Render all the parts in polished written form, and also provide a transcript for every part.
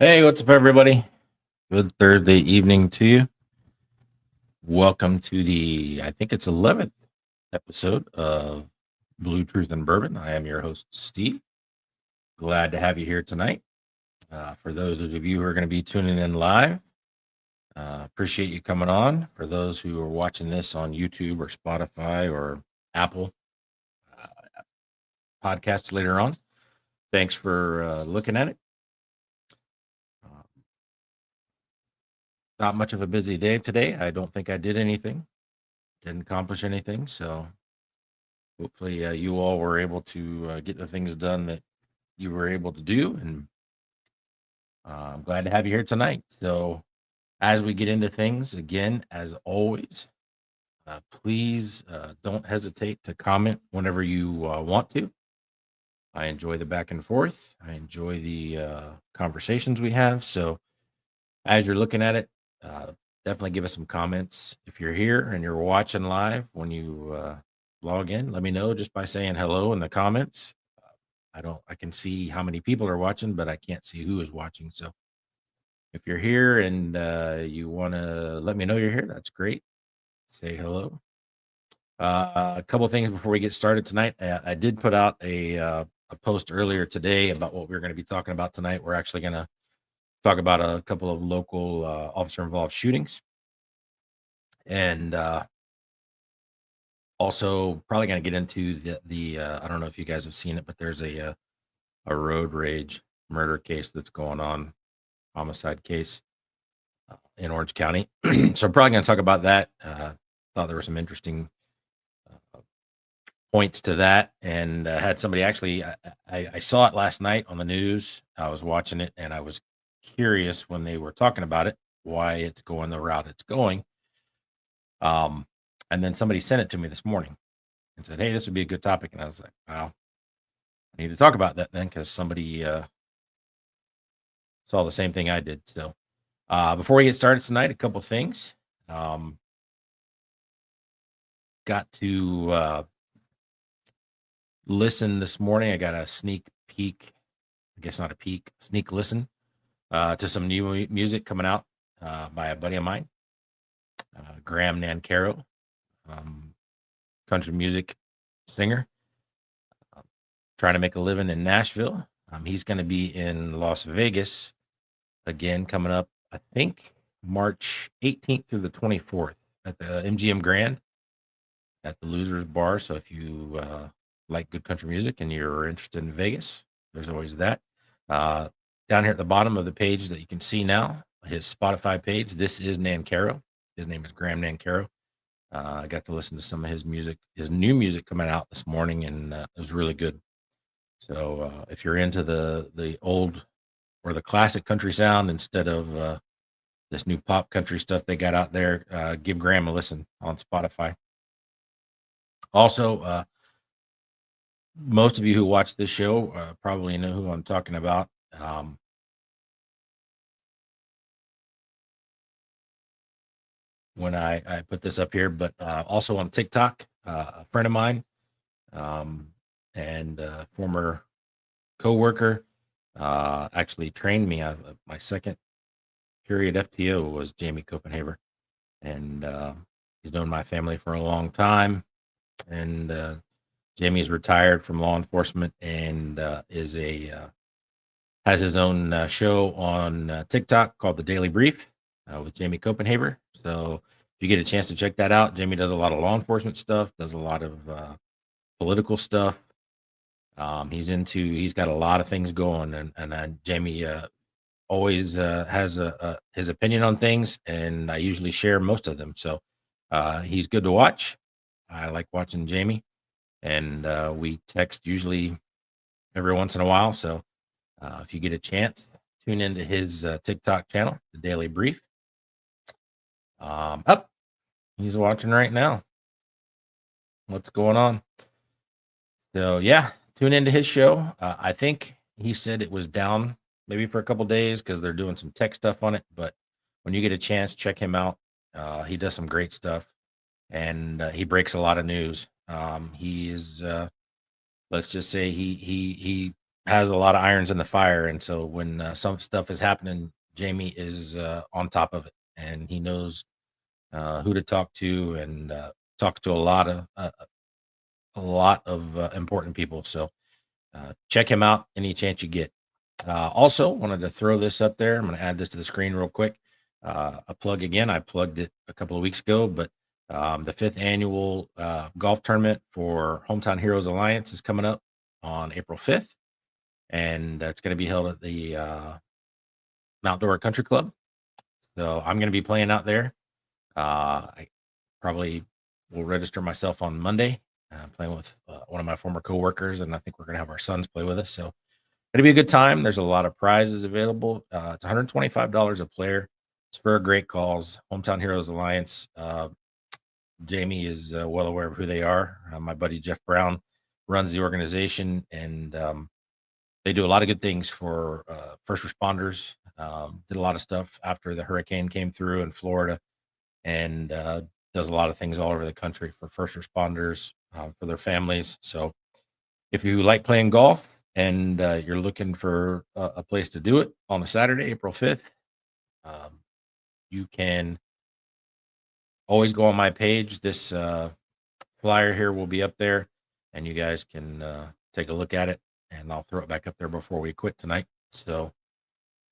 Hey, what's up, everybody? Good Thursday evening to you. Welcome to I think it's 11th episode of Blue Truth and Bourbon. I am your host, Steve. Glad to have you here tonight. For those of you who are going to be tuning in live, appreciate you coming on. For those who are watching this on YouTube or Spotify or Apple podcasts later on, thanks for looking at it. Not much of a busy day today. I don't think I did anything, didn't accomplish anything. So hopefully, you all were able to get the things done that you were able to do, and I'm glad to have you here tonight. So, as we get into things, again, as always, please don't hesitate to comment whenever you want to. I enjoy the back and forth. I enjoy the conversations we have. So, as you're looking at it, definitely give us some comments. If you're here and you're watching live, when you log in, let me know just by saying hello in the comments. I can see how many people are watching, but I can't see who is watching. So if you're here and you want to let me know you're here, that's great. Say hello. A couple of things before we get started tonight. I did put out a post earlier today about what we're going to be talking about tonight. We're actually going to talk about a couple of local officer involved shootings, and also probably going to get into the I don't know if you guys have seen it, but there's a road rage murder case that's going on, homicide case in Orange County. So I'm probably going to talk about that. Thought there were some interesting uh, points to that, and had somebody actually. I saw it last night on the news. I was watching it, and I was curious when they were talking about it, why it's going the route it's going. Um, and then somebody sent it to me this morning and said, "Hey, this would be a good topic." And I was like, "Wow, I need to talk about that then," because somebody saw the same thing I did. So before we get started tonight, a couple things. Um, got to listen this morning. I got a sneak peek, I guess not a peek, sneak listen to some new music coming out by a buddy of mine, Graham Nancaro, um, country music singer, uh, trying to make a living in Nashville. He's going to be in Las Vegas again coming up, I think March 18th through the 24th at the MGM Grand at the Losers Bar. So if you like good country music and you're interested in Vegas, there's always that. Uh, Down here at the bottom of the page that you can see now, his Spotify page. This is Nancaro. His name is Graham Nancaro. I got to listen to some of his music, his new music coming out this morning, and it was really good. So if you're into the old or the classic country sound instead of this new pop country stuff they got out there, give Graham a listen on Spotify. Also, most of you who watch this show probably know who I'm talking about. When I put this up here, but also on TikTok, a friend of mine um, and former coworker actually trained me. My second period FTO was Jamie Copenhaver, and he's known my family for a long time. And Jamie is retired from law enforcement and is a has his own show on TikTok called The Daily Brief with Jamie Copenhaver. So if you get a chance to check that out, Jamie does a lot of law enforcement stuff, does a lot of political stuff. He's got a lot of things going, and Jamie always has his opinion on things, and I usually share most of them. So he's good to watch. I like watching Jamie, and we text usually every once in a while. So if you get a chance, tune into his TikTok channel, The Daily Brief. Up, he's watching right now. What's going on? So yeah, tune into his show. I think he said it was down maybe for a couple days because they're doing some tech stuff on it. But when you get a chance, check him out. He does some great stuff, and he breaks a lot of news. He is, let's just say, he has a lot of irons in the fire, and so when some stuff is happening, Jamie is on top of it, and he knows who to talk to, and talk to a lot of important people. So check him out any chance you get. Also, wanted to throw this up there. I'm going to add this to the screen real quick. A plug again. I plugged it a couple of weeks ago, but the fifth annual golf tournament for Hometown Heroes Alliance is coming up on April 5th, and it's going to be held at the Mount Dora Country Club. So I'm going to be playing out there. I probably will register myself on Monday, playing with one of my former coworkers, and I think we're going to have our sons play with us. So it'll be a good time. There's a lot of prizes available. It's $125 a player. It's for a great cause. Hometown Heroes Alliance. Jamie is well aware of who they are. My buddy Jeff Brown runs the organization, and they do a lot of good things for first responders. Did a lot of stuff after the hurricane came through in Florida, and does a lot of things all over the country for first responders, for their families. So if you like playing golf and you're looking for a place to do it on a Saturday, April 5th, um, you can always go on my page. This flyer here will be up there, and you guys can take a look at it, and I'll throw it back up there before we quit tonight. So,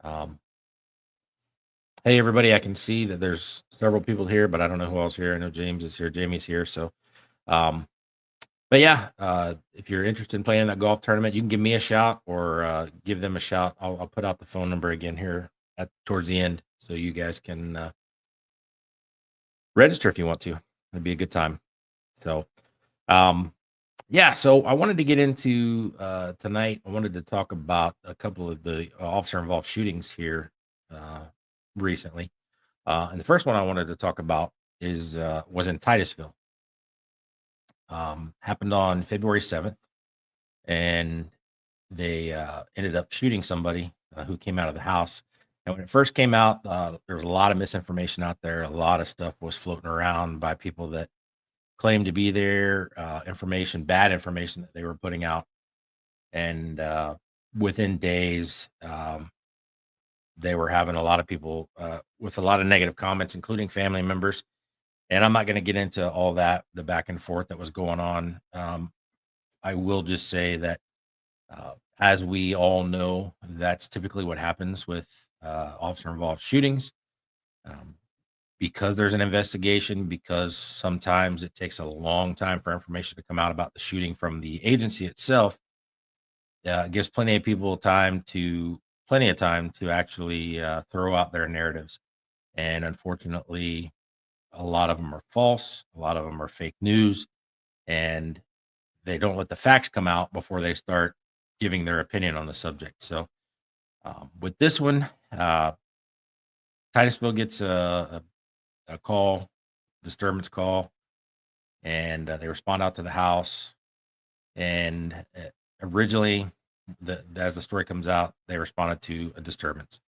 um, hey, everybody, I can see that there's several people here, but I don't know who else here. I know James is here. Jamie's here. So, um, but yeah, if you're interested in playing that golf tournament, you can give me a shout or give them a shout. I'll put out the phone number again here at towards the end, so you guys can register if you want to. It'd be a good time. So, um, yeah. So I wanted to get into tonight. I wanted to talk about a couple of the officer involved shootings here uh, recently. And the first one I wanted to talk about is was in Titusville. Happened on February 7th, and they ended up shooting somebody who came out of the house. And when it first came out, there was a lot of misinformation out there. A lot of stuff was floating around by people that claimed to be there, information, bad information that they were putting out. And within days, they were having a lot of people with a lot of negative comments, including family members. And I'm not going to get into all that, the back and forth that was going on. I will just say that, as we all know, that's typically what happens with officer involved shootings. Um, because there's an investigation, because sometimes it takes a long time for information to come out about the shooting from the agency itself, it gives plenty of time to actually throw out their narratives. And unfortunately, a lot of them are false, a lot of them are fake news, and they don't let the facts come out before they start giving their opinion on the subject. So, with this one, Titusville gets a call, disturbance call, and they respond out to the house. And originally, as the story comes out, they responded to a disturbance.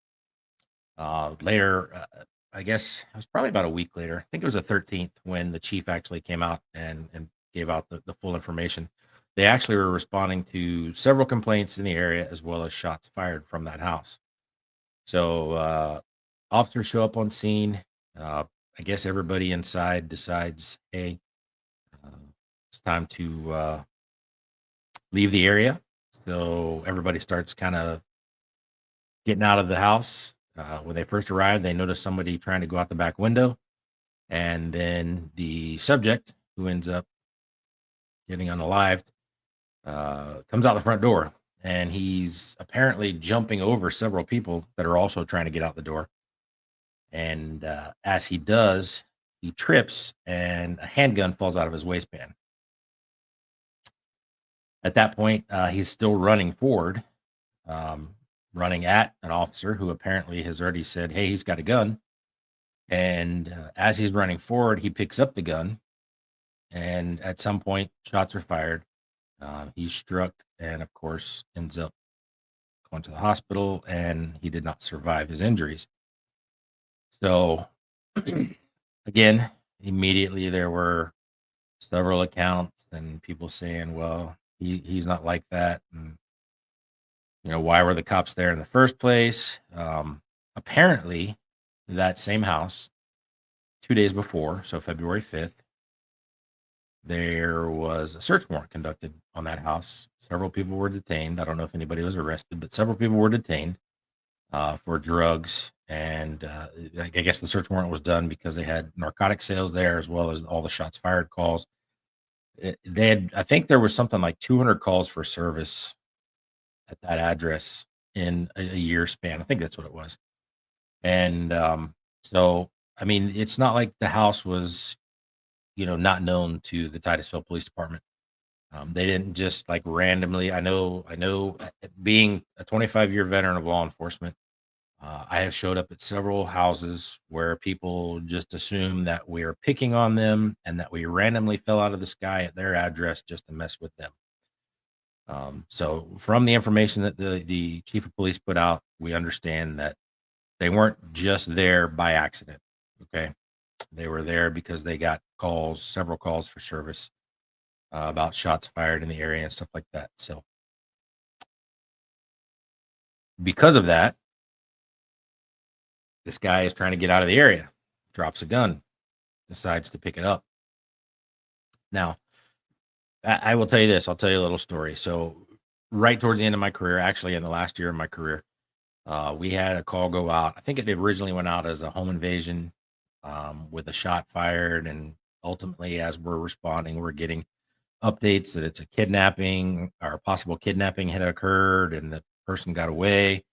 Later, I guess it was probably about a week later. I think it was the 13th when the chief actually came out and gave out the full information. They actually were responding to several complaints in the area as well as shots fired from that house. So officers show up on scene. Uh, I guess everybody inside decides, hey, uh, it's time to leave the area. So everybody starts kind of getting out of the house. When they first arrived, they noticed somebody trying to go out the back window. And then the subject, who ends up getting unalived, comes out the front door. And he's apparently jumping over several people that are also trying to get out the door. And as he does, he trips and a handgun falls out of his waistband. At that point, he's still running forward, um, running at an officer who apparently has already said, hey, he's got a gun. And as he's running forward, he picks up the gun. And at some point, shots are fired. He's struck and, of course, ends up going to the hospital, and he did not survive his injuries. So, again, immediately there were several accounts and people saying, well, he's not like that. And Why were the cops there in the first place? Apparently, that same house, 2 days before, so February 5th, there was a search warrant conducted on that house. Several people were detained. I don't know if anybody was arrested, but several people were detained for drugs. And I guess the search warrant was done because they had narcotic sales there, as well as all the shots fired calls. They had, I think there was something like 200 calls for service at that address in a year span. I think that's what it was. And so, I mean, it's not like the house was, not known to the Titusville Police Department. They didn't just like randomly. I know, being a 25-year veteran of law enforcement, I have showed up at several houses where people just assume that we are picking on them and that we randomly fell out of the sky at their address just to mess with them. So, from the information that the chief of police put out, we understand that they weren't just there by accident. Okay, they were there because they got calls, several calls for service about shots fired in the area and stuff like that. So, because of that, this guy is trying to get out of the area, drops a gun, decides to pick it up. Now, I will tell you this. I'll tell you a little story. So, right towards the end of my career, actually in the last year of my career, we had a call go out. I think it originally went out as a home invasion with a shot fired, and ultimately, as we're responding, we're getting updates that it's a kidnapping or a possible kidnapping had occurred, and the person got away.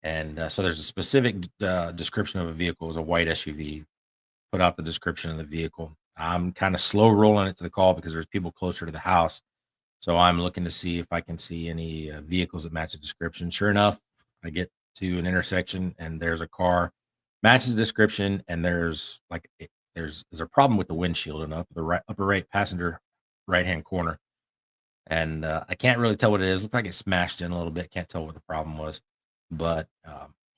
And so there's a specific description of a vehicle. It was a white SUV. Put out the description of the vehicle. I'm kind of slow rolling it to the call because there's people closer to the house. So I'm looking to see if I can see any vehicles that match the description. Sure enough, I get to an intersection and there's a car matches the description, and there's a problem with the windshield and upper right passenger right hand corner, and I can't really tell what it is. Looks like it smashed in a little bit. Can't tell what the problem was, but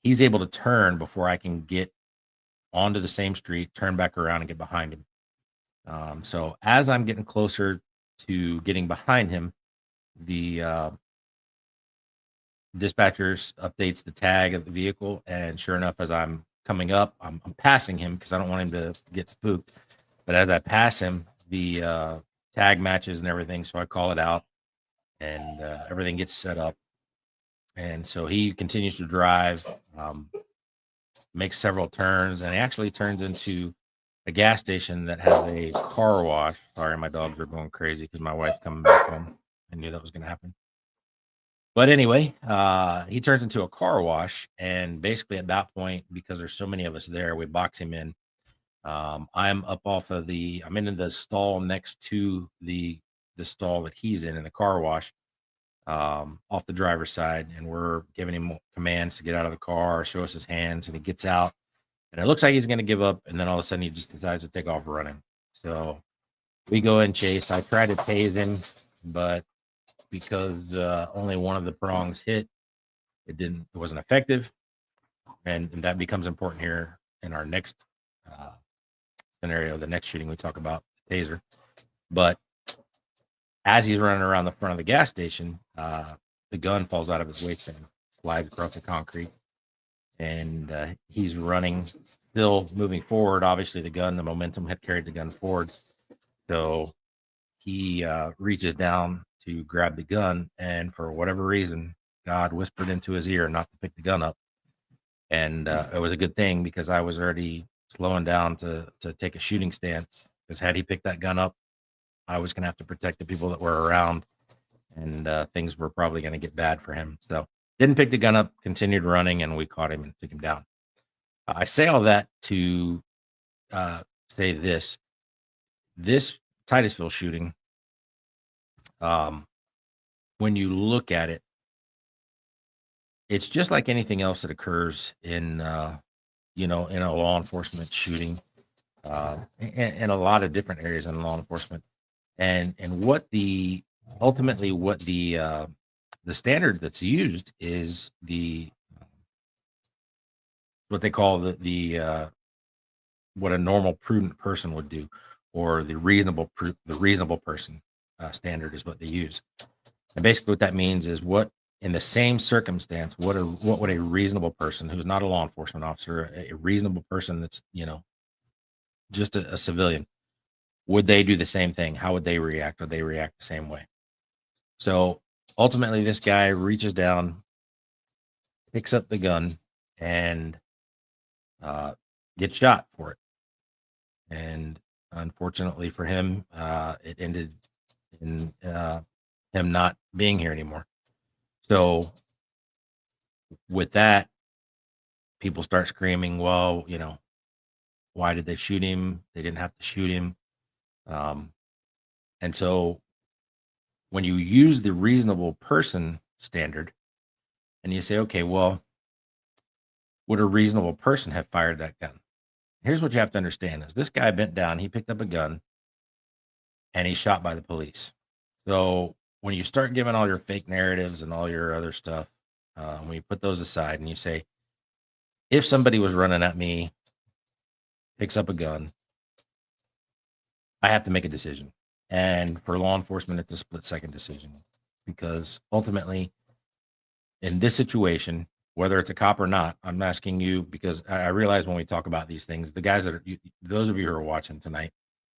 he's able to turn before I can get onto the same street, turn back around, and get behind him. So as I'm getting closer to getting behind him, the dispatchers updates the tag of the vehicle, and sure enough, as I'm coming up, I'm passing him because I don't want him to get spooked. But as I pass him, the tag matches and everything, so I call it out, and everything gets set up. And so he continues to drive, makes several turns, and he actually turns into a gas station that has a car wash. Sorry, my dogs are going crazy because my wife coming back home. I knew that was going to happen. But anyway, he turns into a car wash, and basically at that point, because there's so many of us there, we box him in. I'm in the stall next to the stall that he's in the car wash, off the driver's side, and we're giving him commands to get out of the car, show us his hands, and he gets out, and it looks like he's going to give up, and then all of a sudden he just decides to take off running. So we go and chase. I try to tase him, but because only one of the prongs hit, it wasn't effective, and that becomes important here in our next uh, scenario, the next shooting we talk about, taser. But as he's running around the front of the gas station, the gun falls out of his waistband, slides across the concrete, and he's running, still moving forward. Obviously, the momentum had carried the gun forward. So he reaches down to grab the gun, and for whatever reason, God whispered into his ear not to pick the gun up. And it was a good thing because I was already slowing down to take a shooting stance. Because had he picked that gun up, I was going to have to protect the people that were around, and things were probably going to get bad for him. So didn't pick the gun up, continued running, and we caught him and took him down. I say all that to say this Titusville shooting, um, when you look at it, it's just like anything else that occurs in a law enforcement shooting, in a lot of different areas in law enforcement. And ultimately what the standard that's used is what they call what a normal prudent person would do, or the reasonable person standard is what they use. And basically what that means is in the same circumstance, what would a reasonable person who's not a law enforcement officer, a reasonable person that's, just a civilian, would they do the same thing? How would they react? Would they react the same way? So ultimately, this guy reaches down, picks up the gun, and uh, gets shot for it. And unfortunately for him, it ended in him not being here anymore. So with that, people start screaming, well, why did they shoot him? They didn't have to shoot him. Um, and so when you use the reasonable person standard and you say, okay, well, would a reasonable person have fired that gun? Here's what you have to understand is this guy bent down, he picked up a gun and he's shot by the police. So when you start giving all your fake narratives and all your other stuff, when you put those aside and you say, if somebody was running at me, picks up a gun, I have to make a decision. And for law enforcement, it's a split second decision because ultimately, in this situation, whether it's a cop or not, I'm asking you because I realize when we talk about these things, the guys that are, those of you who are watching tonight,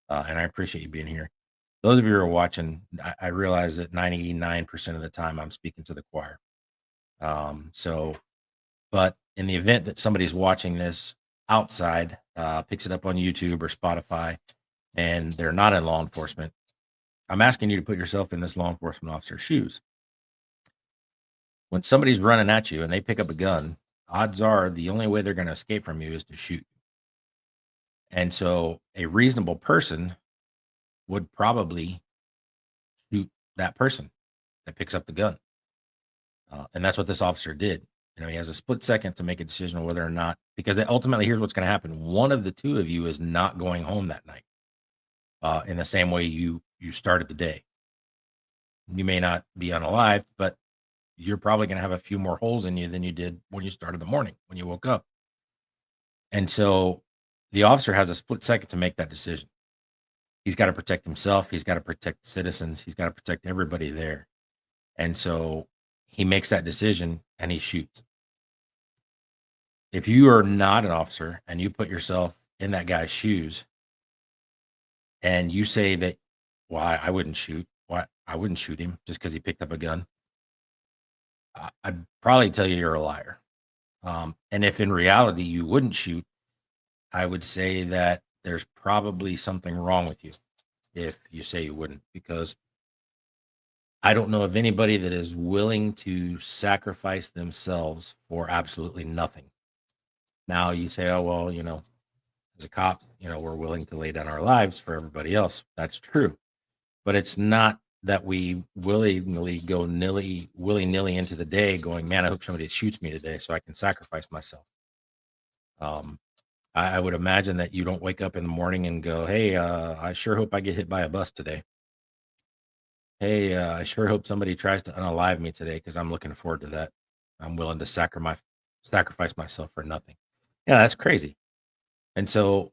and I appreciate you being here. Those of you who are watching, I realize that 99% of the time I'm speaking to the choir. So, but in the event that somebody's watching this outside, picks it up on YouTube or Spotify, and they're not in law enforcement, I'm asking you to put yourself in this law enforcement officer's shoes. When somebody's running at you and they pick up a gun, odds are the only way they're going to escape from you is to shoot. And so a reasonable person would probably shoot that person that picks up the gun. And that's what this officer did. He has a split second to make a decision on whether or not, because ultimately, here's what's going to happen. One of the two of you is not going home that night in the same way you started the day. You may not be unalived, but you're probably going to have a few more holes in you than you did when you started the morning, when you woke up. And so the officer has a split second to make that decision. He's got to protect himself. He's got to protect the citizens. He's got to protect everybody there. And so he makes that decision and he shoots. If you are not an officer and you put yourself in that guy's shoes and you say that, well, I wouldn't shoot. Why I wouldn't shoot him just because he picked up a gun. I'd probably tell you you're a liar. And if in reality you wouldn't shoot, I would say that there's probably something wrong with you if you say you wouldn't, because I don't know of anybody that is willing to sacrifice themselves for absolutely nothing. Now you say, oh, well, as a cop, we're willing to lay down our lives for everybody else. That's true. But it's not that we willingly go willy nilly into the day going, man, I hope somebody shoots me today so I can sacrifice myself. I would imagine that you don't wake up in the morning and go, hey, I sure hope I get hit by a bus today. Hey, I sure hope somebody tries to unalive me today because I'm looking forward to that. I'm willing to sacrifice myself for nothing. Yeah, that's crazy. And so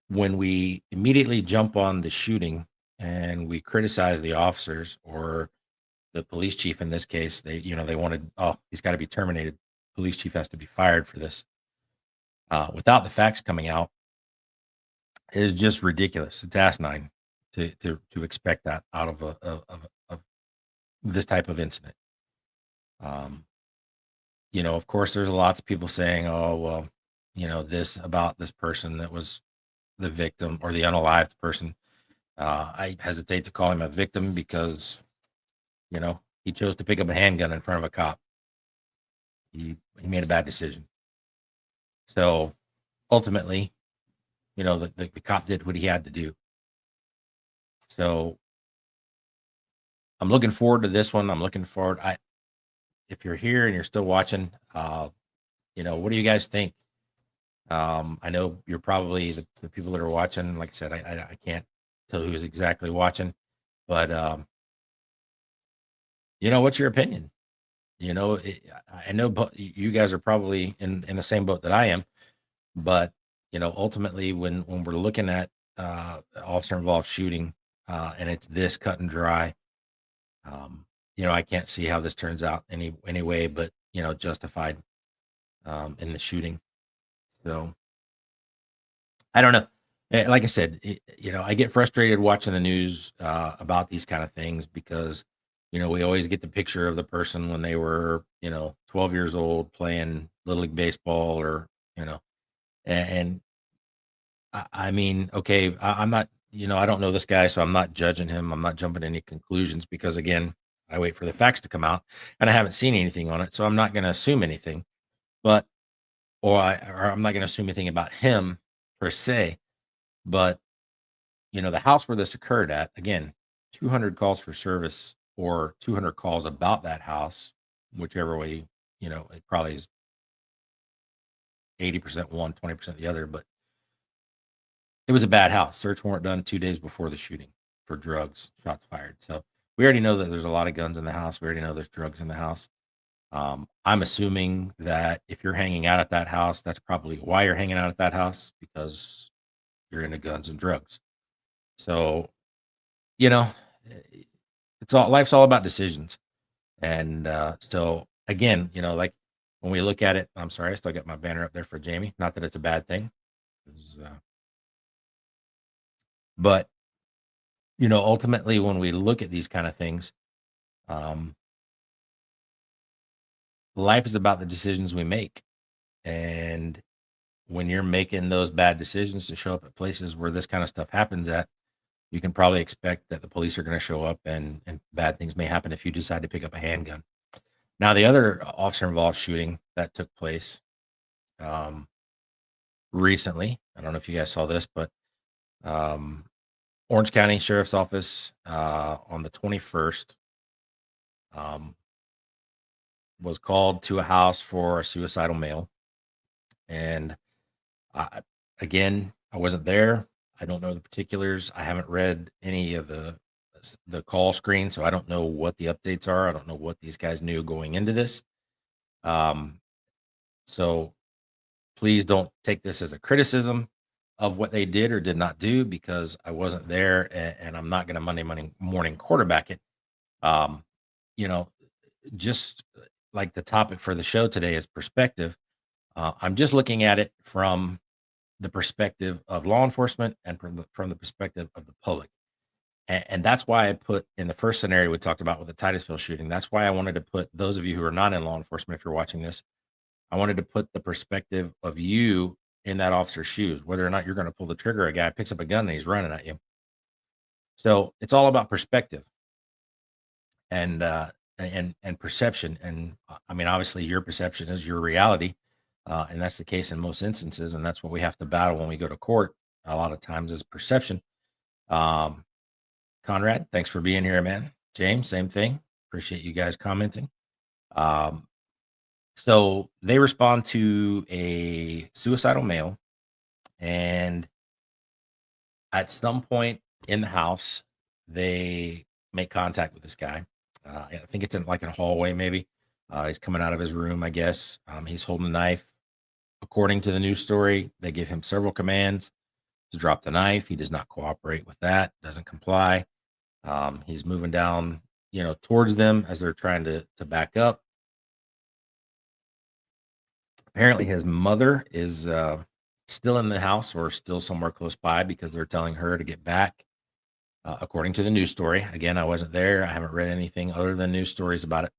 when we immediately jump on the shooting and we criticize the officers or the police chief in this case, they wanted, oh, he's got to be terminated. Police chief has to be fired for this. Without the facts coming out, is just ridiculous. It's asinine to expect that out of this type of incident. Of course, there's lots of people saying, "Oh, well, this about this person that was the victim or the unalived person." I hesitate to call him a victim because he chose to pick up a handgun in front of a cop. He made a bad decision. So ultimately, the cop did what he had to do. So I'm looking forward to this one. I'm looking forward. If you're here and you're still watching, what do you guys think? I know you're probably the people that are watching. Like I said, I can't tell who's exactly watching, but what's your opinion? I know you guys are probably in the same boat that I am, but ultimately, when we're looking at officer involved shooting, and it's this cut and dry, I can't see how this turns out any way, but justified in the shooting. So I don't know. Like I said, I get frustrated watching the news about these kind of things because we always get the picture of the person when they were 12 years old playing little league baseball, or you know, and I mean, okay, I'm not, I don't know this guy, so I'm not judging him. I'm not jumping to any conclusions because, again, I wait for the facts to come out, and I haven't seen anything on it, so I'm not going to assume anything. But or I'm not going to assume anything about him per se. But the house where this occurred at, again, 200 calls for service or 200 calls about that house, whichever way, it probably is 80% one, 20% the other, but it was a bad house. Search warrant done 2 days before the shooting for drugs, shots fired. So we already know that there's a lot of guns in the house. We already know there's drugs in the house. I'm assuming that if you're hanging out at that house, that's probably why you're hanging out at that house, because you're into guns and drugs. So, you know, eh, it's all life's all about decisions. And so again, like when we look at it, I'm sorry, I still got my banner up there for Jamie. Not that it's a bad thing, 'cause, but ultimately, when we look at these kind of things, um, life is about the decisions we make. And when you're making those bad decisions to show up at places where this kind of stuff happens at, you can probably expect that the police are going to show up, and bad things may happen if you decide to pick up a handgun. Now, the other officer involved shooting that took place um, recently, I don't know if you guys saw this, but um, Orange County Sheriff's Office on the 21st um, was called to a house for a suicidal male. And I, again, I wasn't there. I don't know the particulars. I haven't read any of the call screen, so I don't know what the updates are. I don't know what these guys knew going into this. Um, so please don't take this as a criticism of what they did or did not do, because I wasn't there, and I'm not going to morning quarterback it. Um, you know, just like the topic for the show today is perspective. I'm just looking at it from the perspective of law enforcement and from the perspective of the public. And that's why I put in the first scenario we talked about with the Titusville shooting. That's why I wanted to put those of you who are not in law enforcement, if you're watching this, I wanted to put the perspective of you in that officer's shoes, whether or not you're going to pull the trigger. A guy picks up a gun and he's running at you. So it's all about perspective and and perception. And I mean, obviously, your perception is your reality, and that's the case in most instances. And that's what we have to battle when we go to court. A lot of times is perception. Um, Conrad, thanks for being here, man. James, same thing. Appreciate you guys commenting. Um, so they respond to a suicidal male, and at some point in the house, they make contact with this guy. I think it's in like a hallway, maybe. He's coming out of his room, I guess. He's holding a knife. According to the news story, they give him several commands to drop the knife. He does not cooperate with that, doesn't comply. He's moving down, towards them as they're trying to back up. Apparently, his mother is still in the house or still somewhere close by, because they're telling her to get back. According to the news story, again, I wasn't there. I haven't read anything other than news stories about it.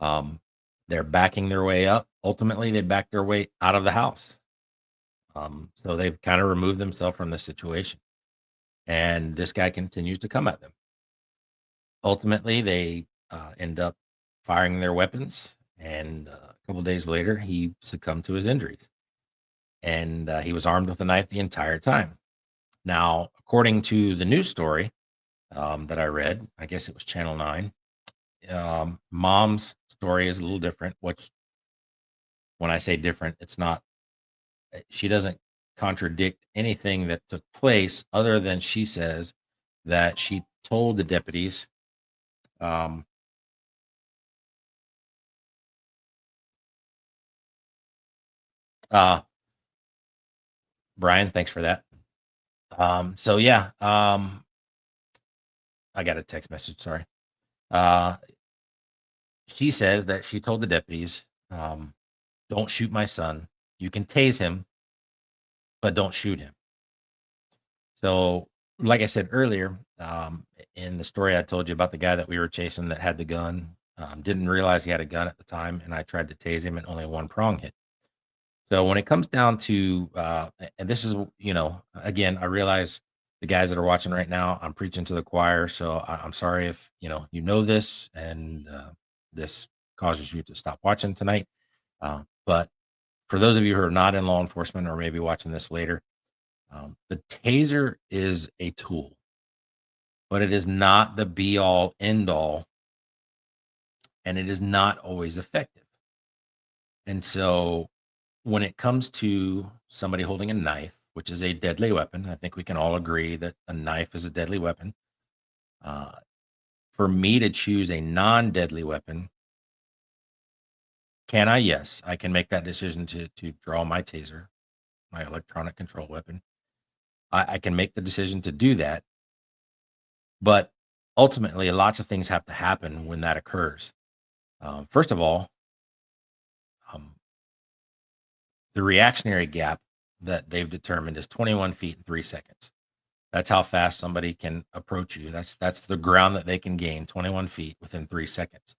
Um, they're backing their way up. Ultimately, they back their way out of the house. So they've kind of removed themselves from the situation, and this guy continues to come at them. Ultimately, they end up firing their weapons, and a couple days later, he succumbed to his injuries, and he was armed with a knife the entire time. Now, according to the news story that I read, I guess it was Channel 9. Mom's story is a little different. Which, when I say different, it's not. She doesn't contradict anything that took place, other than she says that she told the deputies. Um, uh, Brian, thanks for that. So yeah, I got a text message. Sorry. Uh, she says that she told the deputies, "Don't shoot my son. You can tase him, but don't shoot him." So, like I said earlier, in the story I told you about the guy that we were chasing that had the gun, didn't realize he had a gun at the time, and I tried to tase him, and only one prong hit. So when it comes down to, and this is, again, I realize the guys that are watching right now, I'm preaching to the choir. So I'm sorry if this, and this causes you to stop watching tonight. But for those of you who are not in law enforcement or maybe watching this later, the taser is a tool, but it is not the be all end all, and it is not always effective. And so when it comes to somebody holding a knife, which is a deadly weapon, I think we can all agree that a knife is a deadly weapon. Uh, for me to choose a non deadly weapon, can I? Yes, I can make that decision to draw my taser, my electronic control weapon. I can make the decision to do that. But ultimately, lots of things have to happen when that occurs. First of all, um, the reactionary gap that they've determined is 21 feet in 3 seconds. That's how fast somebody can approach you. That's the ground that they can gain 21 feet within 3 seconds.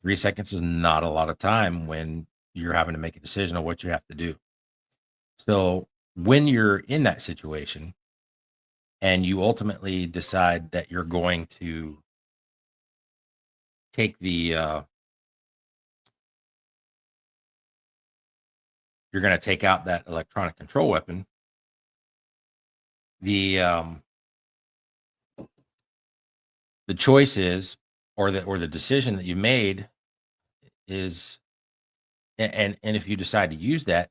3 seconds is not a lot of time when you're having to make a decision on what you have to do. So when you're in that situation and you ultimately decide that you're going to take you're going to take out that electronic control weapon, the um, the choice is, or the decision that you made is, and if you decide to use that,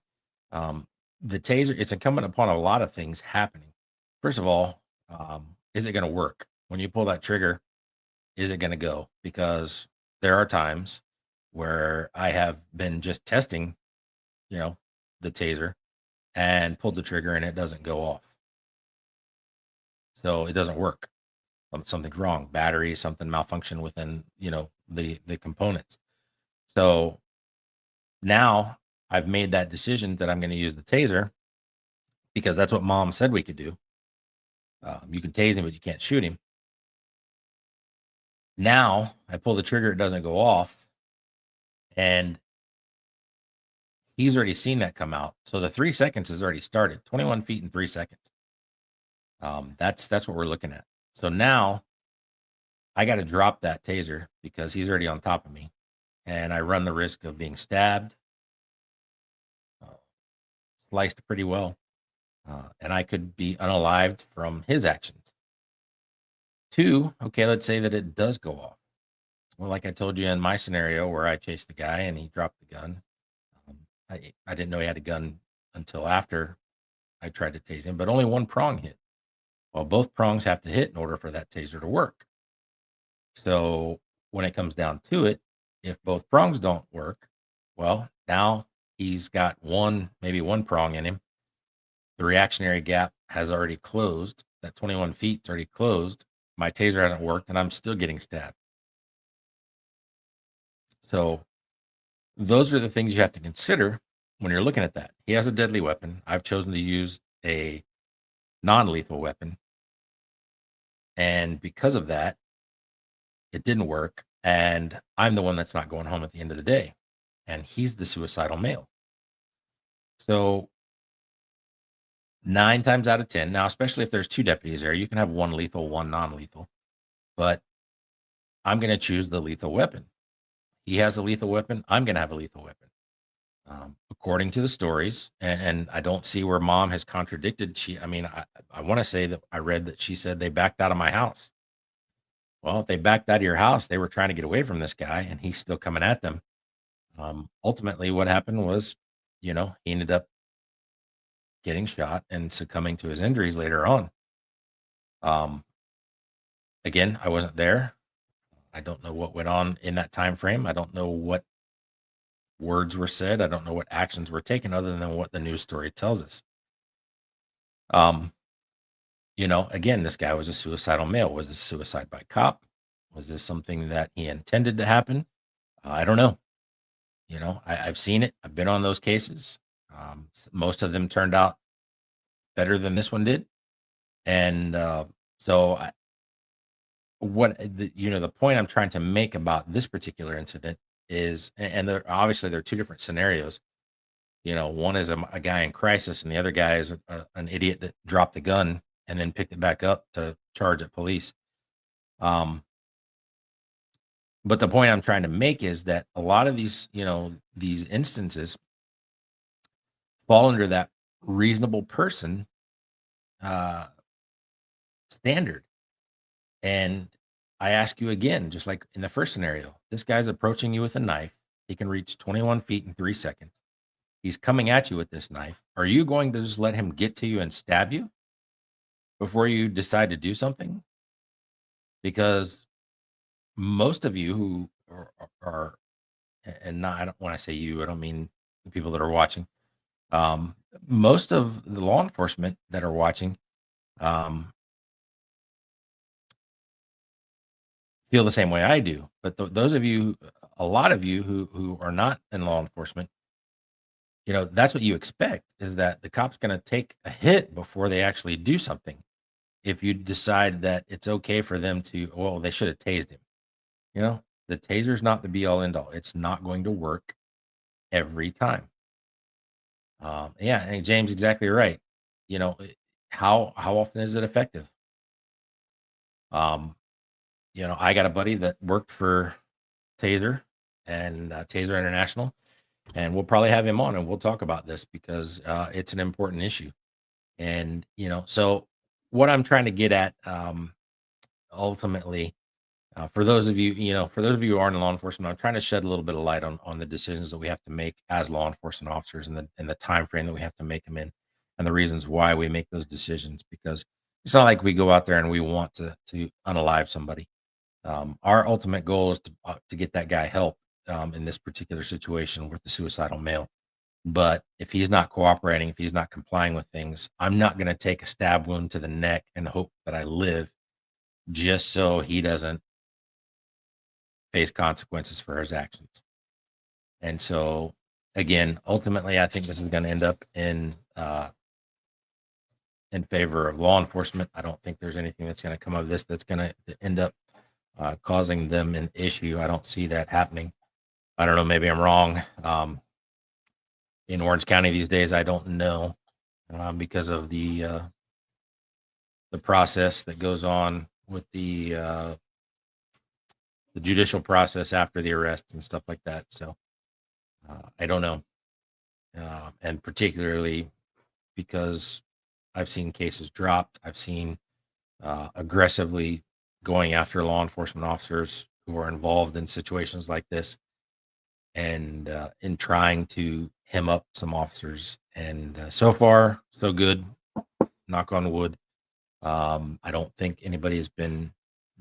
um, the taser, it's incumbent upon a lot of things happening. First of all, is it going to work when you pull that trigger? Is it going to go? Because there are times where I have been just testing, you know, the taser and pulled the trigger and it doesn't go off. So it doesn't work. Something's wrong. Battery, something malfunction within, the components. So now I've made that decision that I'm going to use the taser because that's what mom said we could do. You can tase him, but you can't shoot him. Now I pull the trigger, it doesn't go off, and he's already seen that come out. So the 3 seconds has already started. 21 feet in 3 seconds. That's what we're looking at. So now I got to drop that taser because he's already on top of me, and I run the risk of being stabbed, uh, sliced pretty well, and I could be unalived from his actions. Two, okay, let's say that it does go off. Well, like I told you in my scenario where I chased the guy and he dropped the gun, I didn't know he had a gun until after I tried to tase him, but only one prong hit. Well, both prongs have to hit in order for that taser to work. So when it comes down to it, if both prongs don't work, well, now he's got maybe one prong in him. The reactionary gap has already closed. That 21 feet is already closed. My taser hasn't worked and I'm still getting stabbed. So those are the things you have to consider when you're looking at that. He has a deadly weapon. I've chosen to use a non lethal weapon. And because of that, it didn't work. And I'm the one that's not going home at the end of the day. And he's the suicidal male. So 9 times out of 10, now, especially if there's two deputies there, you can have one lethal, one non lethal. But I'm going to choose the lethal weapon. He has a lethal weapon. I'm going to have a lethal weapon. According to the stories, and I don't see where mom has contradicted. I want to say that I read that she said they backed out of my house. Well, if they backed out of your house, they were trying to get away from this guy, and he's still coming at them. Ultimately, what happened was, he ended up getting shot and succumbing to his injuries later on. Um, Again, I wasn't there. I don't know what went on in that time frame. I don't know what words were said. I don't know what actions were taken other than what the news story tells us. Again, this guy was a suicidal male. Was it suicide by cop? Was this something that he intended to happen? I don't know. I've seen it. I've been on those cases. Most of them turned out better than this one did. And so, the point I'm trying to make about this particular incident is, and there obviously there are two different scenarios. One is a guy in crisis, and the other guy is an idiot that dropped the gun and then picked it back up to charge at police. Um, but the point I'm trying to make is that a lot of these instances fall under that reasonable person uh, standard. And I ask you again, just like in the first scenario, this guy's approaching you with a knife. He can reach 21 feet in 3 seconds. He's coming at you with this knife. Are you going to just let him get to you and stab you before you decide to do something? Because most of you who are and not, I don't, when I say you, I don't mean the people that are watching. Um, Most of the law enforcement that are watching um, feel the same way I do. But those of you, a lot of you who are not in law enforcement, that's what you expect, is that the cop's going to take a hit before they actually do something. If you decide that it's okay for them to, well, they should have tased him. The taser's not the be all end all. It's not going to work every time. Yeah, and James, exactly right. How often is it effective? Um, I got a buddy that worked for Taser and Taser International, and we'll probably have him on and we'll talk about this because it's an important issue. And so what I'm trying to get at, ultimately, for those of you, for those of you who aren't in law enforcement, I'm trying to shed a little bit of light on the decisions that we have to make as law enforcement officers, and the time frame that we have to make them in, and the reasons why we make those decisions. Because it's not like we go out there and we want to unalive somebody. Our ultimate goal is to get that guy help in this particular situation with the suicidal male. But if he's not cooperating, if he's not complying with things, I'm not going to take a stab wound to the neck and hope that I live just so he doesn't face consequences for his actions. And so, again, ultimately, I think this is going to end up in favor of law enforcement. I don't think there's anything that's going to come of this that's going to end up causing them an issue. I don't see that happening. I don't know. Maybe I'm wrong. In Orange County these days, I don't know because of the process that goes on with the judicial process after the arrests and stuff like that. So I don't know, and particularly because I've seen cases dropped. I've seen aggressively going after law enforcement officers who are involved in situations like this, and in trying to hem up some officers. And so far, so good. Knock on wood. I don't think anybody has been,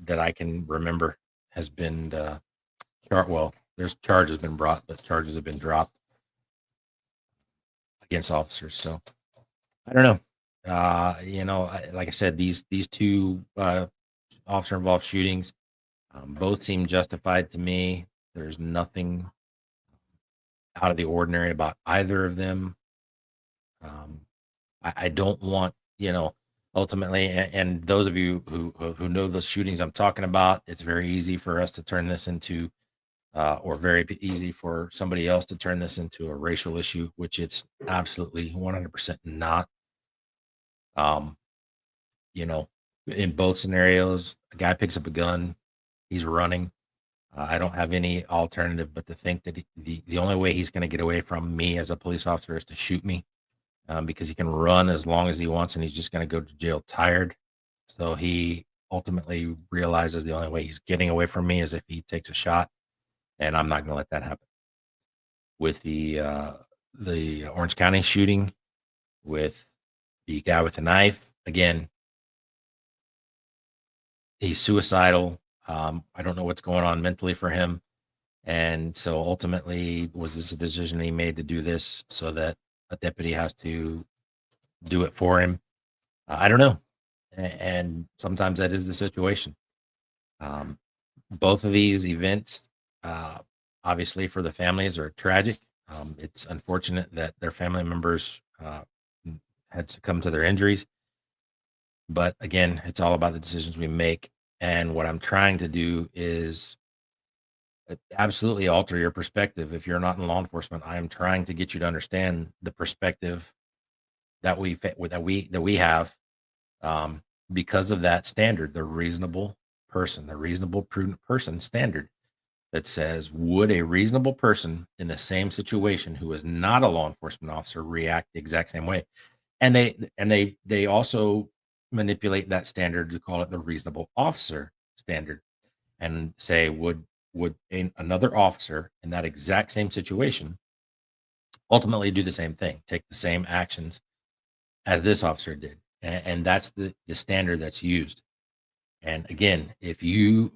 that I can remember, has been well. There's charges been brought, but charges have been dropped against officers. So I don't know. Like I said, these two officer involved shootings both seem justified to me. There's nothing out of the ordinary about either of them. Um, I don't want, ultimately, and those of you who know those shootings I'm talking about, it's very easy for us to turn this into, or very easy for somebody else to turn this into a racial issue, which it's absolutely 100% not. Um, you know, in both scenarios, a guy picks up a gun, he's running. I don't have any alternative but to think that the only way he's going to get away from me as a police officer is to shoot me, because he can run as long as he wants and he's just going to go to jail tired. So he ultimately realizes the only way he's getting away from me is if he takes a shot, and I'm not going to let that happen. With the Orange County shooting, with the guy with the knife, again, he's suicidal. I don't know what's going on mentally for him. And so ultimately, was this a decision he made to do this so that a deputy has to do it for him? I don't know. And sometimes that is the situation. Um, Both of these events, uh, obviously for the families, are tragic. It's unfortunate that their family members had succumbed to their injuries. But again, it's all about the decisions we make. And what I'm trying to do is absolutely alter your perspective. If you're not in law enforcement, I am trying to get you to understand the perspective that we have, um, because of that standard, the reasonable person, the reasonable prudent person standard that says, would a reasonable person in the same situation who is not a law enforcement officer react the exact same way? And they also manipulate that standard to call it the reasonable officer standard and say, would another officer in that exact same situation ultimately do the same thing, take the same actions as this officer did? And that's the standard that's used. And again, if you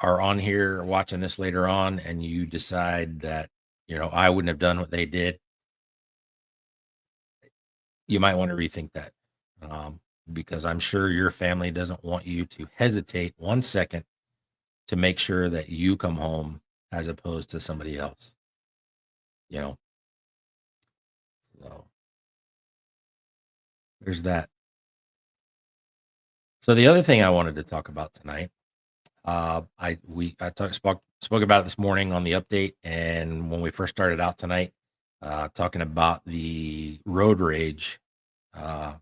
are on here watching this later on and you decide that, I wouldn't have done what they did, you might want to rethink that, um, because I'm sure your family doesn't want you to hesitate 1 second to make sure that you come home as opposed to somebody else, you know. So there's that. So the other thing I wanted to talk about tonight, I spoke about it this morning on the update, and when we first started out tonight, talking about the road rage uh,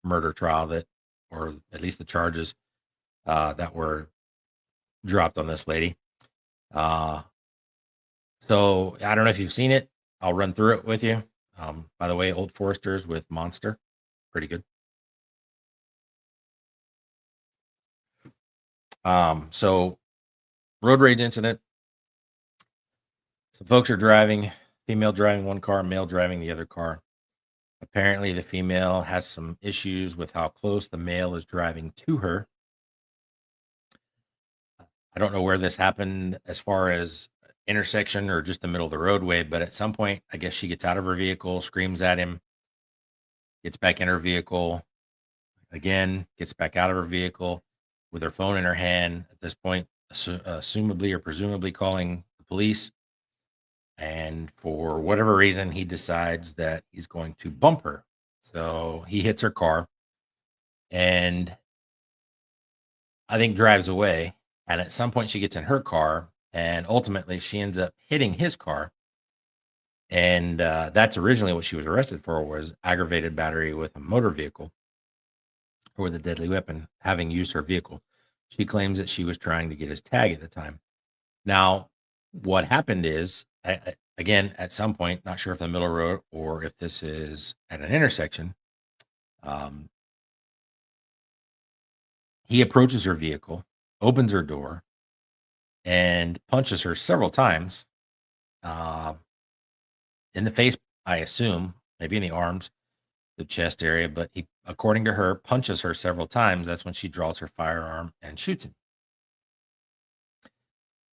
murder trial that, or at least the charges that were dropped on this lady. Uh, so I don't know if you've seen it. I'll run through it with you. By the way, Old Foresters with Monster, pretty good. So road rage incident. Some folks are driving, female driving one car, male driving the other car. Apparently, the female has some issues with how close the male is driving to her. I don't know where this happened as far as intersection or just the middle of the roadway, but at some point, I guess she gets out of her vehicle, screams at him, gets back in her vehicle, again, gets back out of her vehicle with her phone in her hand. At this point, assumably or presumably calling the police. And for whatever reason, he decides that he's going to bump her. So he hits her car and I think drives away. And at some point, she gets in her car and ultimately she ends up hitting his car. And that's originally what she was arrested for, was aggravated battery with a motor vehicle or with a deadly weapon, having used her vehicle. She claims that she was trying to get his tag at the time. Now, what happened is, again, at some point, not sure if the middle road or if this is at an intersection, um, he approaches her vehicle, opens her door, and punches her several times, uh, in the face, I assume, maybe in the arms, the chest area. But he, according to her, punches her several times. That's when she draws her firearm and shoots him.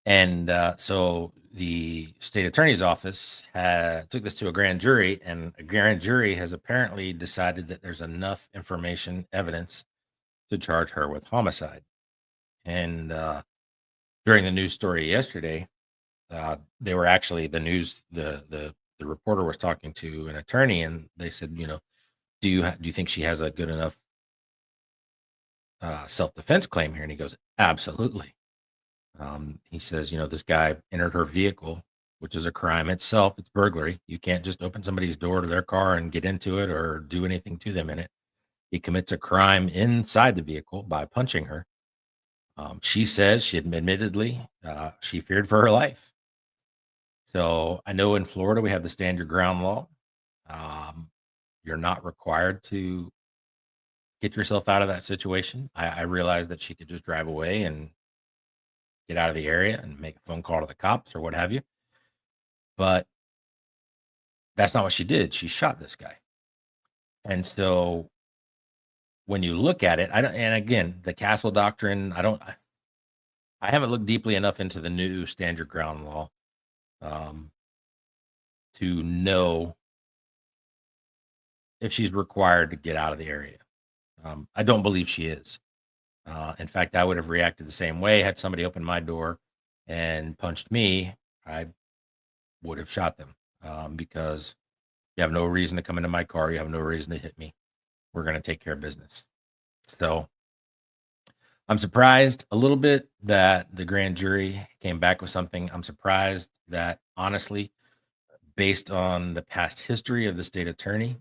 And so the state attorney's office took this to a grand jury, and a grand jury has apparently decided that there's enough information, evidence to charge her with homicide. And during the news story yesterday, they were actually the reporter was talking to an attorney, and they said, do you think she has a good enough self defense claim here? And he goes, absolutely. He says, this guy entered her vehicle, which is a crime itself. It's burglary. You can't just open somebody's door to their car and get into it or do anything to them in it. He commits a crime inside the vehicle by punching her. She says admittedly, she feared for her life. So I know in Florida we have the stand your ground law. Um, you're not required to get yourself out of that situation. I realized that she could just drive away and get out of the area and make a phone call to the cops or what have you. But that's not what she did. She shot this guy. And so when you look at it, I don't, and again, the castle doctrine, I haven't looked deeply enough into the new stand your ground law, um, to know if she's required to get out of the area. I don't believe she is. In fact, I would have reacted the same way had somebody opened my door and punched me. I would have shot them because you have no reason to come into my car. You have no reason to hit me. We're going to take care of business. So I'm surprised a little bit that the grand jury came back with something. I'm surprised that, honestly, based on the past history of the state attorney,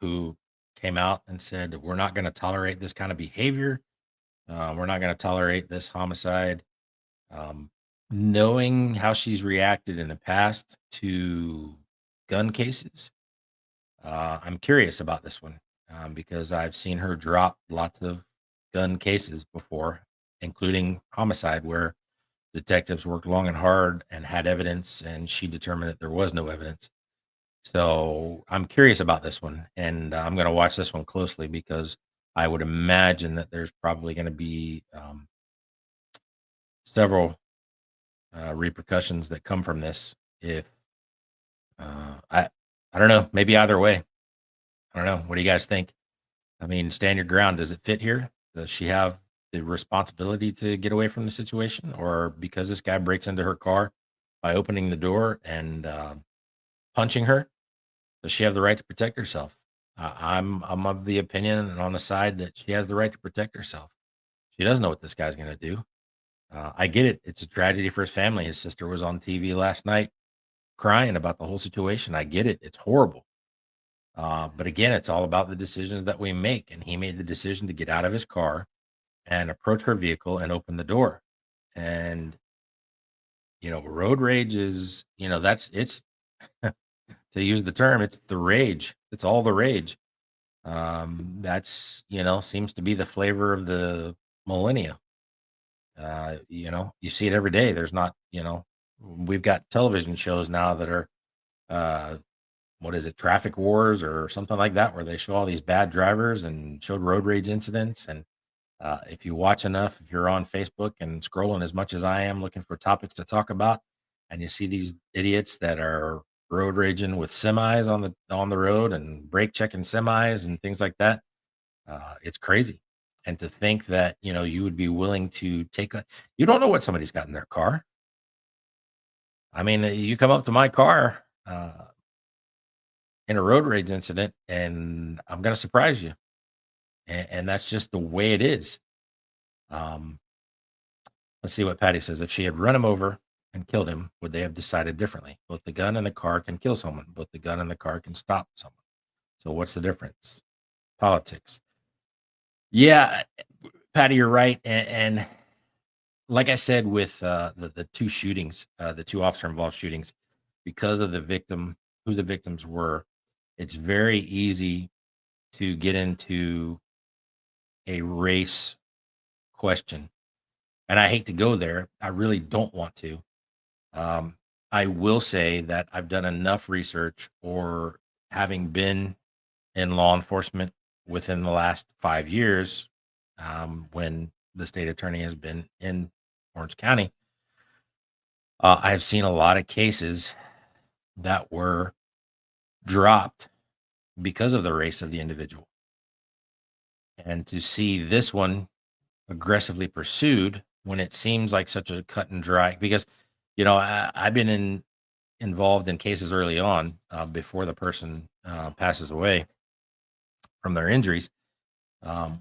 who came out and said, we're not going to tolerate this kind of behavior. We're not going to tolerate this homicide. Um, Knowing how she's reacted in the past to gun cases, I'm curious about this one because I've seen her drop lots of gun cases before, including homicide, where detectives worked long and hard and had evidence, and she determined that there was no evidence. So I'm curious about this one, and I'm going to watch this one closely because I would imagine that there's probably going to be several repercussions that come from this. If uh, I, I don't know, maybe either way. I don't know. What do you guys think? I mean, stand your ground. Does it fit here? Does she have the responsibility to get away from the situation, or because this guy breaks into her car by opening the door and punching her, does she have the right to protect herself? I'm of the opinion and on the side that she has the right to protect herself. She doesn't know what this guy's going to do. I get it. It's a tragedy for his family. His sister was on TV last night crying about the whole situation. I get it. It's horrible. But again, it's all about the decisions that we make. And he made the decision to get out of his car and approach her vehicle and open the door. And, road rage is, that's it's to use the term, it's the rage. It's all the rage. That's, seems to be the flavor of the millennia. You see it every day. There's not, we've got television shows now that are, uh, what is it, Traffic Wars or something like that, where they show all these bad drivers and showed road rage incidents. And if you watch enough, if you're on Facebook and scrolling as much as I am looking for topics to talk about, and you see these idiots that are road raging with semis on the road and brake checking semis and things like that, it's crazy. And to think that you would be willing to take a, you don't know what somebody's got in their car. I mean, you come up to my car in a road rage incident, and I'm going to surprise you, and that's just the way it is. Um, let's see what Patty says. If she had run him over and killed him, would they have decided differently? Both the gun and the car can kill someone. Both the gun and the car can stop someone. So what's the difference? Politics. Yeah, Patty, you're right. And like I said, with the two shootings, the two officer involved shootings, because of the victim, who the victims were, it's very easy to get into a race question. And I hate to go there. I really don't want to. Um, I will say that I've done enough research, or having been in law enforcement within the last 5 years, when the state attorney has been in Orange County, I've seen a lot of cases that were dropped because of the race of the individual. And to see this one aggressively pursued when it seems like such a cut and dry, because I've been involved in cases early on, before the person passes away from their injuries,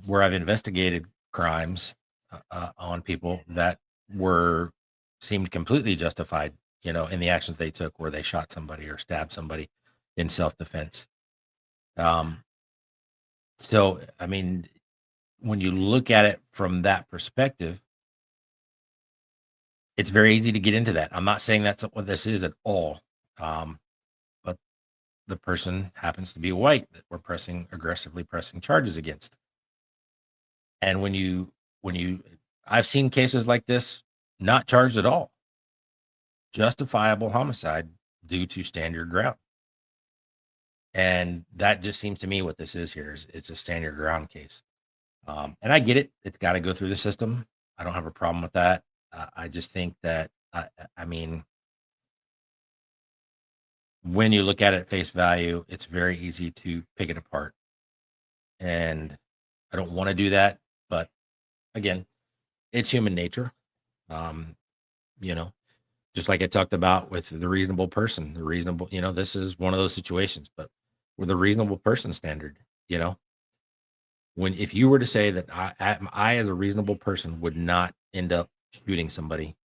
where I've investigated crimes on people that were seemed completely justified, in the actions they took, where they shot somebody or stabbed somebody in self-defense. Um, so, I mean, when you look at it from that perspective, it's very easy to get into that. I'm not saying that's what this is at all. Um, but the person happens to be white that we're aggressively pressing charges against. And when you I've seen cases like this not charged at all, justifiable homicide due to stand your ground. And that just seems to me what this is here is it's a stand your ground case. And I get it. It's got to go through the system. I don't have a problem with that. I just think that, I mean, when you look at it at face value, it's very easy to pick it apart. And I don't want to do that. But again, it's human nature. Um, you know, just like I talked about with the reasonable person, the reasonable, this is one of those situations, but with a reasonable person standard, you know, when if you were to say that I as a reasonable person would not end up shooting somebody,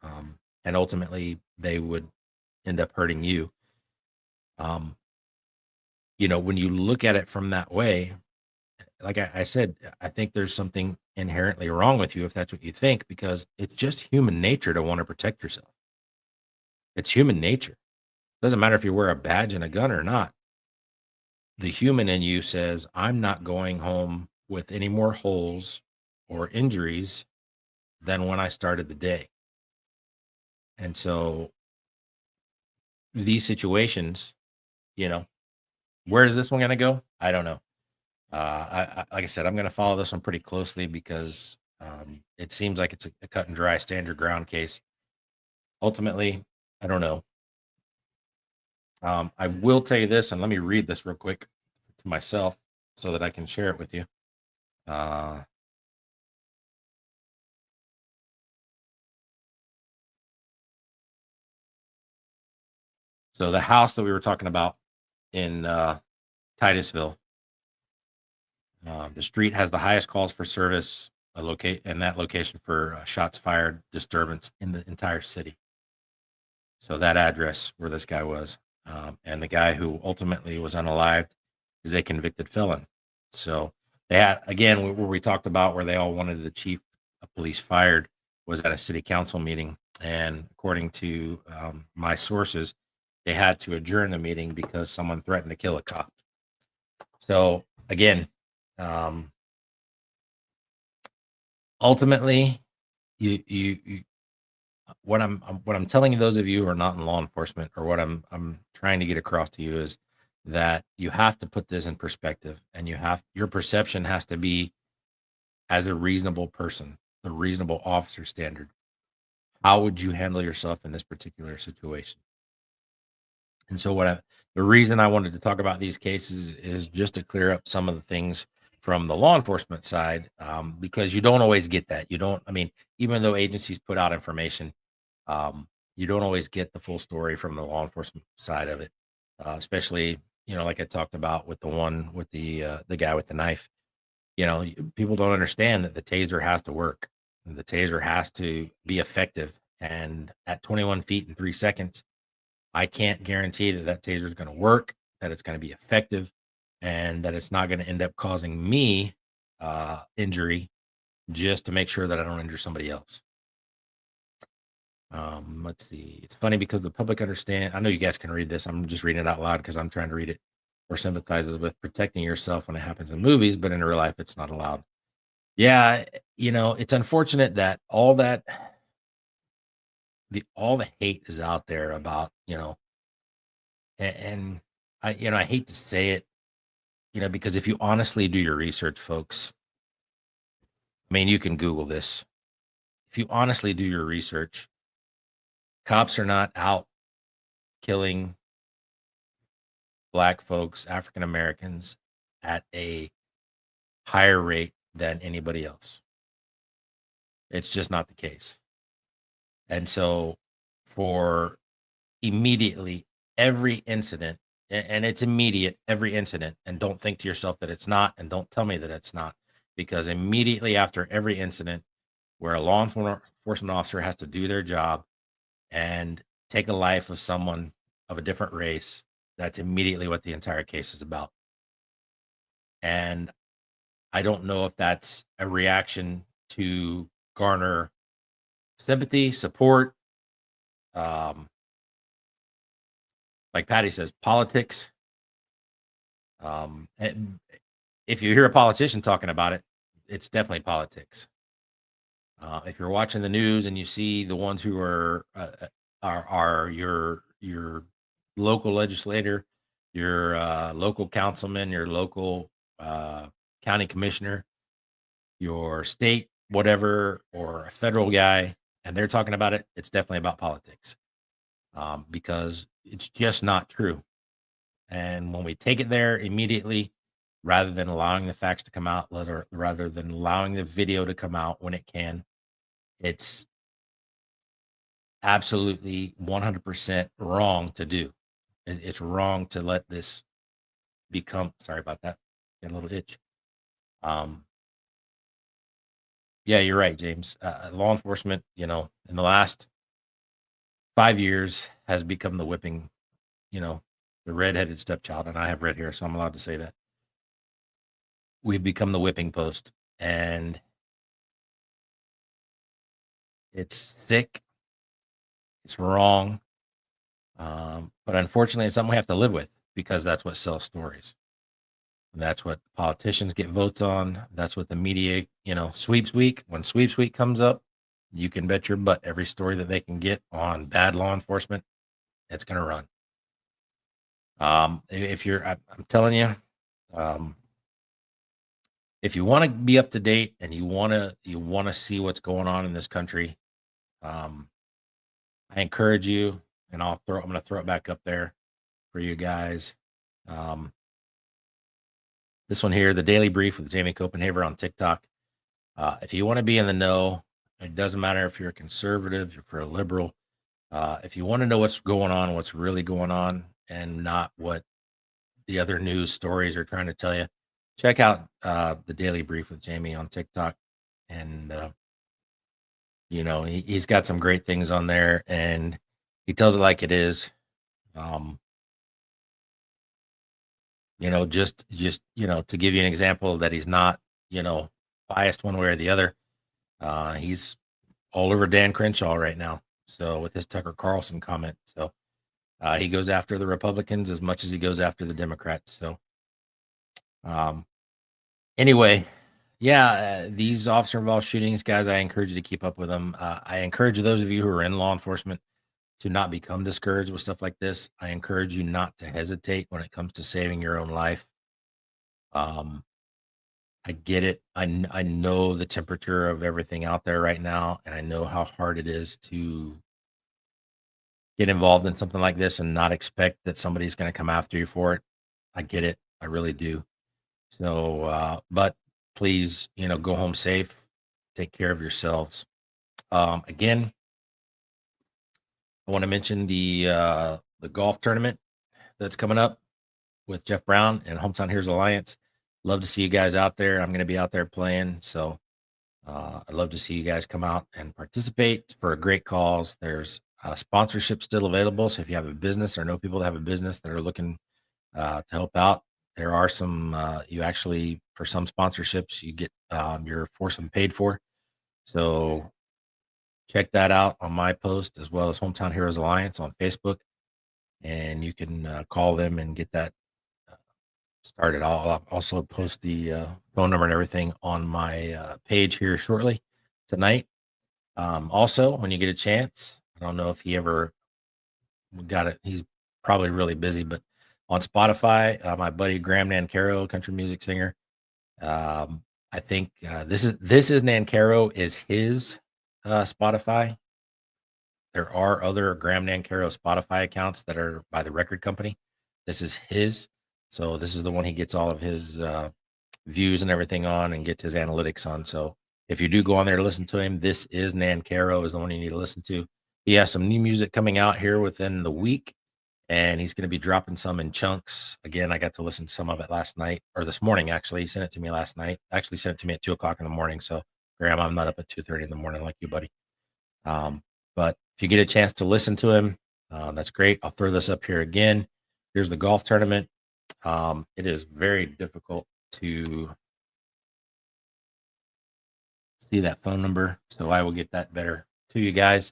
and ultimately they would end up hurting you, um, when you look at it from that way, like I said, I think there's something inherently wrong with you if that's what you think, because it's just human nature to want to protect yourself. It's human nature. Doesn't matter if you wear a badge and a gun or not. The human in you says, I'm not going home with any more holes or injuries than when I started the day. And so these situations, you know, where is this one going to go? I don't know. Like I said, I'm going to follow this one pretty closely because it seems like it's a cut and dry standard ground case. Ultimately, I don't know. I will tell you this, and let me read this real quick to myself so that I can share it with you. Uh, so the house that we were talking about in Titusville, the street has the highest calls for service locate in that location for shots fired disturbance in the entire city. So that address where this guy was, and the guy who ultimately was unalived is a convicted felon. So they had again where we talked about where they all wanted the chief of police fired was at a city council meeting, and according to my sources, they had to adjourn the meeting because someone threatened to kill a cop. So again, um, ultimately, you what I'm telling those of you who are not in law enforcement, or what I'm trying to get across to you is that you have to put this in perspective, and your perception has to be as a reasonable person, the reasonable officer standard. How would you handle yourself in this particular situation? And so the reason I wanted to talk about these cases is just to clear up some of the things from the law enforcement side, because you don't always get that. You don't, I mean, even though agencies put out information, um, you don't always get the full story from the law enforcement side of it, especially like I talked about with the one with the guy with the knife. People don't understand that the taser has to work. And the taser has to be effective, and at 21 feet in 3 seconds, I can't guarantee that that taser is going to work, that it's going to be effective, and that it's not going to end up causing me injury just to make sure that I don't injure somebody else. Let's see. It's funny because the public understand. I know you guys can read this. I'm just reading it out loud because I'm trying to read it. Or sympathizes with protecting yourself when it happens in movies, but in real life, it's not allowed. Yeah, it's unfortunate that all the hate is out there about and I hate to say it, because if you honestly do your research, folks, I mean, you can Google this. If you honestly do your research, cops are not out killing Black folks, African Americans at a higher rate than anybody else. It's just not the case. And so for immediately every incident, and it's immediate, every incident, and don't think to yourself that it's not, and don't tell me that it's not, because immediately after every incident where a law enforcement officer has to do their job and take a life of someone of a different race, that's immediately what the entire case is about. And I don't know if that's a reaction to garner sympathy, support, um, like Patty says, politics. And if you hear a politician talking about it, it's definitely politics. If you're watching the news and you see the ones who are your local legislator, your local councilman, your local county commissioner, your state whatever, or a federal guy, and they're talking about it, it's definitely about politics, because it's just not true. And when we take it there immediately, rather than allowing the facts to come out, rather than allowing the video to come out when it can. It's absolutely 100% wrong to do. It's wrong to let this become, sorry about that, get a little itch. Um, yeah, you're right, James. Law enforcement, in the last 5 years has become the whipping, you know, the redheaded stepchild. And I have red hair, so I'm allowed to say that. We've become the whipping post, and it's sick. It's wrong. But unfortunately, it's something we have to live with because that's what sells stories. That's what politicians get votes on. That's what the media, sweeps week. When sweeps week comes up, you can bet your butt every story that they can get on bad law enforcement, it's going to run. If you're, I'm telling you, um, if you want to be up to date and you want to see what's going on in this country, um, I encourage you, and I'm going to throw it back up there for you guys. Um, this one here, the Daily Brief with Jamie Copenhaver on TikTok. If you want to be in the know, it doesn't matter if you're a conservative, if you're a liberal. If you want to know what's going on, what's really going on, and not what the other news stories are trying to tell you, check out the Daily Brief with Jamie on TikTok. And, he's got some great things on there, and he tells it like it is. Um, just to give you an example that he's not, biased one way or the other. He's all over Dan Crenshaw right now. So with his Tucker Carlson comment, so he goes after the Republicans as much as he goes after the Democrats. So um, anyway, yeah, these officer-involved shootings, guys, I encourage you to keep up with them. I encourage those of you who are in law enforcement to not become discouraged with stuff like this. I encourage you not to hesitate when it comes to saving your own life. Um, I get it. I know the temperature of everything out there right now, and I know how hard it is to get involved in something like this and not expect that somebody's going to come after you for it. I get it. I really do. So, but please, go home safe. Take care of yourselves. Again, I want to mention the golf tournament that's coming up with Jeff Brown and Hometown Heroes Alliance. Love to see you guys out there. I'm going to be out there playing, so I'd love to see you guys come out and participate for a great cause. There's sponsorship still available, so if you have a business or know people that have a business that are looking to help out, there are some. You actually, for some sponsorships, you get your foursome paid for. So check that out on my post as well as Hometown Heroes Alliance on Facebook, and you can call them and get that started. I'll also post the phone number and everything on my page here shortly tonight. Also, when you get a chance, I don't know if he ever got it. He's probably really busy, but on Spotify, my buddy Graham Nancaro, country music singer. I think this is Nancaro is his Spotify. There are other Graham Nancaro Spotify accounts that are by the record company. This is his. So this is the one he gets all of his views and everything on and gets his analytics on. So if you do go on there to listen to him, this is Nancaro is the one you need to listen to. He has some new music coming out here within the week, and he's going to be dropping some in chunks. Again, I got to listen to some of it last night or this morning. Actually, he sent it to me last night. Actually, sent it to me at 2:00 in the morning. So, Graham, I'm not up at 2:30 in the morning like you, buddy. But if you get a chance to listen to him, that's great. I'll throw this up here again. Here's the golf tournament. It is very difficult to see that phone number, so I will get that better to you guys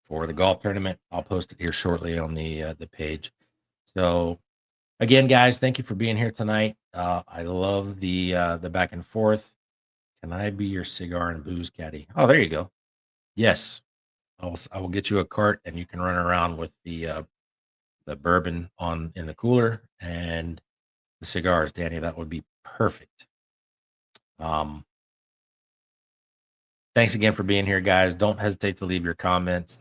for the golf tournament. I'll post it here shortly on the page. So again, guys, thank you for being here tonight. I love the back and forth. Can I be your cigar and booze caddy? Oh, there you go. Yes, I will get you a cart, and you can run around with the bourbon in the cooler and the cigars, Danny. That would be perfect. Thanks again for being here, guys. Don't hesitate to leave your comments.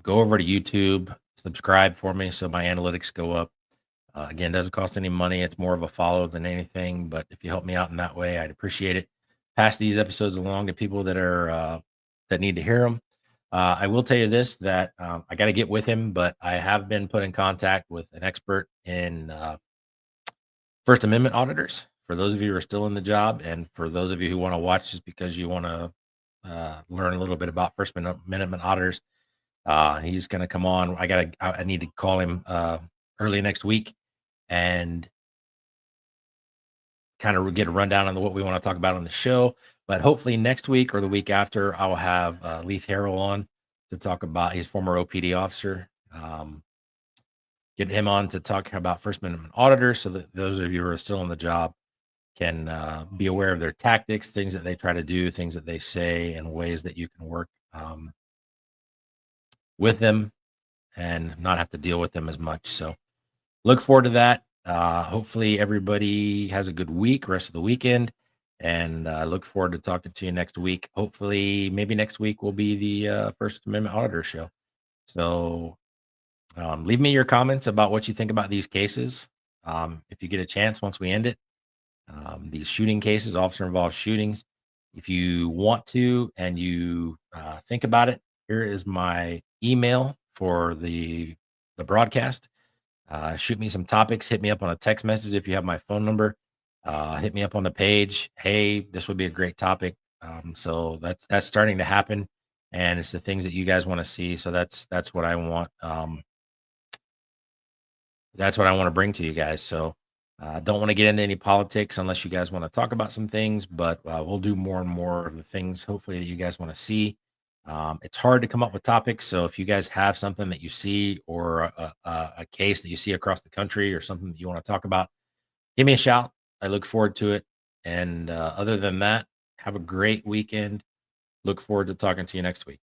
Go over to YouTube, subscribe for me so my analytics go up. Again, doesn't cost any money. It's more of a follow than anything. But if you help me out in that way, I'd appreciate it. Pass these episodes along to people that are that need to hear them. I will tell you this: that I got to get with him, but I have been put in contact with an expert in First Amendment auditors. For those of you who are still in the job, and for those of you who want to watch just because you want to learn a little bit about First Amendment auditors, he's going to come on. I need to call him early next week and kind of get a rundown on what we want to talk about on the show. But hopefully next week or the week after, I'll have Leith Harrell on to talk about his former OPD officer. Get him on to talk about First Amendment auditors so that those of you who are still on the job can be aware of their tactics, things that they try to do, things that they say, and ways that you can work with them and not have to deal with them as much. So look forward to that. Hopefully everybody has a good week, rest of the weekend, and I look forward to talking to you next week. Hopefully, maybe next week will be the First Amendment Auditor Show. So leave me your comments about what you think about these cases. If you get a chance once we end it, these shooting cases, officer involved shootings. If you want to and you think about it, here is my email for the broadcast. Shoot me some topics. Hit me up on a text message if you have my phone number. Hit me up on the page. Hey, this would be a great topic. So that's starting to happen, and it's the things that you guys want to see. So that's what I want. That's what I want to bring to you guys. So don't want to get into any politics unless you guys want to talk about some things, but we'll do more and more of the things hopefully that you guys want to see. It's hard to come up with topics. So if you guys have something that you see or a case that you see across the country or something that you want to talk about, give me a shout. I look forward to it. And other than that, have a great weekend. Look forward to talking to you next week.